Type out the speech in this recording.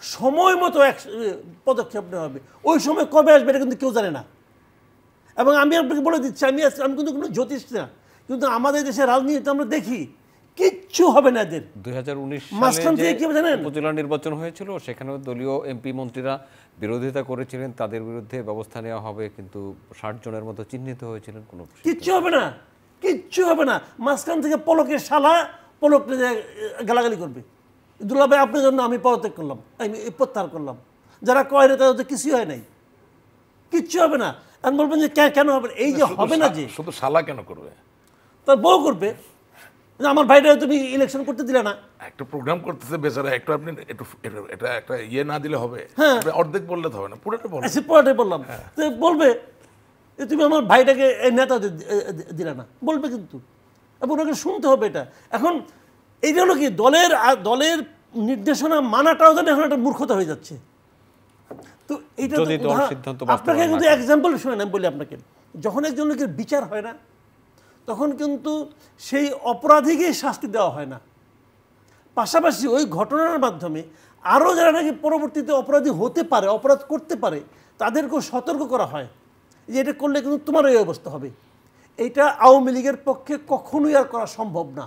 সময় মতো এক পদক্ষেপ নেওয়া হবে। ওই সময় কবে আসবে এটা কিন্তু কেউ জানে না। এবং আমি আপনাকে বলে দিচ্ছি, আমি কিন্তু কোনো জ্যোতিষ না, কিন্তু আমাদের দেশের রাজনীতিতে আমরা দেখি কিচ্ছু হবে না এদের। 2019 মাঝখান সালে থেকে যে কি জানেন, উপজেলা নির্বাচন হয়েছিল সেখানেও দলীয় এমপি মন্ত্রীরা বিরোধিতা করেছিলেন, তাদের বিরুদ্ধে ব্যবস্থা নেওয়া হবে, কিন্তু 60 জনের মতো চিহ্নিত হয়েছিলেন। কোনো কিচ্ছু হবে না, কিচ্ছু হবে না। মাঝখান থেকে পলকের শালা পলক গালাগালি করবে, দুলাভাই আপনার জন্য আমি পদত্যাগ করলাম, আমি প্রত্যাহার করলাম। যারা কয় না তাদের তো কিছুই হয় নাই, কিচ্ছু হবে না। আমি বলবেন যে কেন হবে, এই যে হবে না, যে শুধু শালা কেন করবে, তার বউ করবে যে আমার ভাইটা তুমি ইলেকশন করতে দিলে না। একটা প্রোগ্রাম করতেছে বেচারা, একটু আপনি একটু এটা একটা ইয়ে না দিলে হবে? হ্যাঁ, অর্ধেক বললে তো হবে না, পুরোটা বলবে। পুরোটাই বললাম, তো বলবে যে তুমি আমার ভাইটাকে এই নেতা দিলে না, বলবে কিন্তু। এবং ওনাকে শুনতে হবে এটা। এখন এইটা হলো কি, দলের নির্দেশনা মানাটাও যেন এখন একটা মূর্খতা হয়ে যাচ্ছে। তো এইটা আপনাকে কিন্তু এক্সাম্পল শুনে আমি বলি আপনাকে, যখন একজন লোকের বিচার হয় না তখন কিন্তু সেই অপরাধীকে শাস্তি দেওয়া হয় না, পাশাপাশি ওই ঘটনার মাধ্যমে আরও যারা নাকি পরবর্তীতে অপরাধী হতে পারে, অপরাধ করতে পারে, তাদেরকেও সতর্ক করা হয় যে এটা করলে কিন্তু তোমার এই অবস্থা হবে। এইটা আওয়ামী লীগের পক্ষে কখনোই আর করা সম্ভব না।